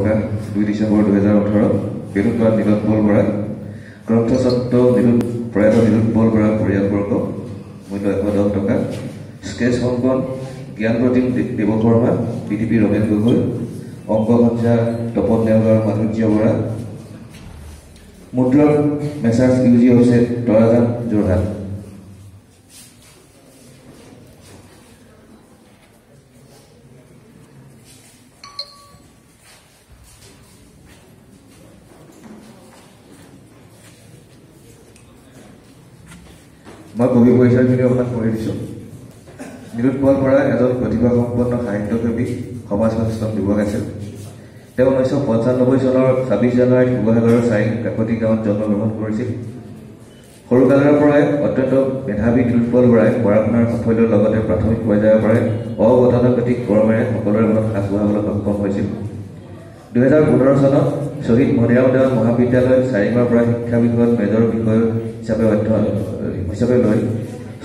প্ৰকাশ 2 ডিচেম্বৰ 2018 বেলুতৰা নীলোৎপল বৰা গ্ৰন্থছত্ব প্ৰয়াত নীলোৎপল বৰা পৰিয়ালবৰ্গ মূল্য 110 টকা স্কেচ অংকন জ্ঞান প্ৰতীক দেৱবৰ্মা বিডিপি ৰমেন গগৈ অংক সঞ্জা তপন নেওগাঁৱৰ মাধুৰ্য বৰা মুদ্ৰক মেছাৰ্ছ ইউজি হৈছে তৰাজান যোৰহাট মই কবি পৰিচয়খিনি অকণমান পঢ়ি দিছোঁ নীলোৎপল বৰা এজন প্ৰতিভাসম্পন্ন সাহিত্যকবি সমাজ সচেতন যুৱক আছিল তেওঁ 1995 চনৰ 26 জানুৱাৰীত শিৱসাগৰৰ কাকতি গাঁৱত জন্মগ্ৰহণ কৰিছিল সৰুকালৰ পৰাই অত্যন্ত মেধাৱী নীলোৎপল বৰাই পঢ়া শুনাৰ সাফল্যৰ লগতে প্ৰাথমিক পৰ্যায়ৰ পৰাই অগতানুগতিক কৰ্মেৰে সকলোৰে মনত সাঁচ বহাবলৈ সক্ষম হৈছিল 2015 চনত শ্বহীদ মণিৰাম দেৱান মহাবিদ্যালয় চাৰিঙৰ পৰা শিক্ষা বিষয়ত মেজৰ বিষয় হিচাপে লৈ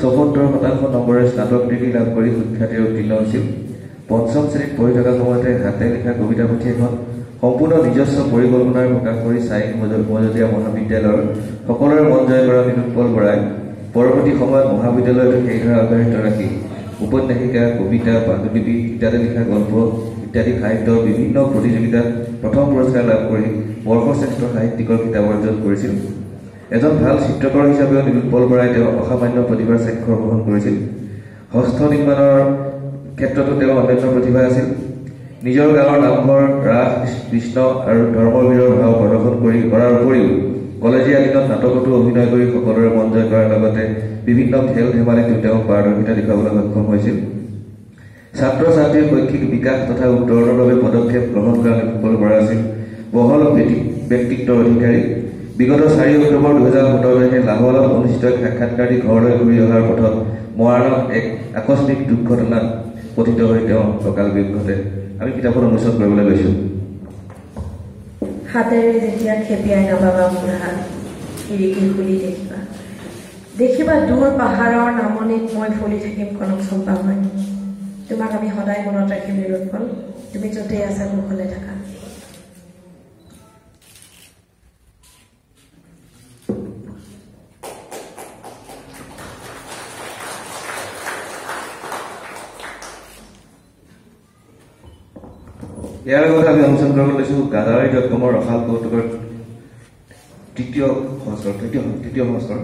74% নম্বৰে স্নাতক ডিগ্ৰী লাভ কৰি সুখ্যাতিৰে উত্তীৰ্ণ হৈছিল পঞ্চম শ্ৰেণীত পঢ়ি থকা সময়তে হাতে লিখা কবিতা পুথি এখন সম্পূৰ্ণ নিজস্ব পৰিকল্পনাৰ প্ৰকাশ কৰি চাৰিং মজলীয়া মহাবিদ্যালয়ৰ সকলোৰে মন জয় কৰা নীলোৎপল বৰাই পৰৱৰ্তী সময়ত মহাবিদ্যালয়ত সেই ধাৰা অব্যাহত ৰাখি উপন্যাসিকা কবিতা পাণ্ডুলিপি ইত্যাদি লিখা গল্প ইত্যাদি সাহিত্যৰ বিভিন্ন প্ৰতিযোগিতাত প্ৰথম পুৰস্কাৰ লাভ কৰি বৰ্ষশ্ৰেষ্ঠ সাহিত্যিকৰ খিতাপ অৰ্জন কৰিছিল এজন ভাল চিত্ৰকৰ হিচাপেও নীলোৎপল বৰাই তেওঁ অসামান্য প্ৰতিভাৰ স্বাক্ষৰ বহন কৰিছিল হস্ত নিৰ্মাণৰ ক্ষেত্ৰতো তেওঁ অন্যান্য প্ৰতিভা আছিল নিজৰ গাঁৱৰ নামঘৰ ৰাস কৃষ্ণ আৰু ধৰ্মবীৰৰ ভাৱ প্ৰদৰ্শন কৰাৰ উপৰিও কলেজীয়া দিনত নাটকতো অভিনয় কৰি সকলোৰে মন জয় কৰাৰ লগতে বিভিন্ন খেল ধেমালিতো তেওঁ পাৰদৰ্শিতা দেখুৱাবলৈ সক্ষম হৈছিল ছাত্ৰ ছাত্ৰীৰ শৈক্ষিক বিকাশ তথা উত্তৰণৰ বাবে পদক্ষেপ গ্ৰহণ কৰা নীলোৎপল বৰা আছিল বহল ব্যক্তিত্বৰ অধিকাৰী বিগত 4 অক্টোবৰ 2017 তাৰিখে লাহোৱালত অনুষ্ঠিত সাক্ষাৎকাৰী ঘৰলৈ ঘূৰি অহাৰ পথত মৰাণত এক আকস্মিক দুৰ্ঘটনাত পতিত হৈ তেওঁ অকাল বিয়োগ ঘটে আমি কিতাপখন উন্মোচন কৰিবলৈ লৈছোঁ হাতেৰে যেতিয়া খেপিয়াই নাপাবা মোৰ হাত খিৰিকী খুলি দেখিবা দূৰ পাহাৰৰ নামনিত মই ফুলি থাকিম কনক চম্পা মই তোমাক আমি সদায় মনত ৰাখিম নীলোৎপল তুমি য'তেই আছা কুশলে থাকা ইয়াৰ লগতে আমি অনুসৰণ কৰিব লৈছোঁ গাদাৱাৰী.com ৰসাল কৌতুকৰ তৃতীয় সংস্কৰণ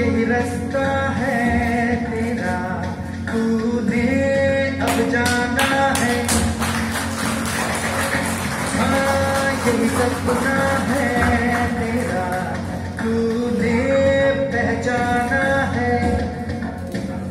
यही रास्ता है तेरा तूने अब जाना है हाँ यही सपना है तेरा तूने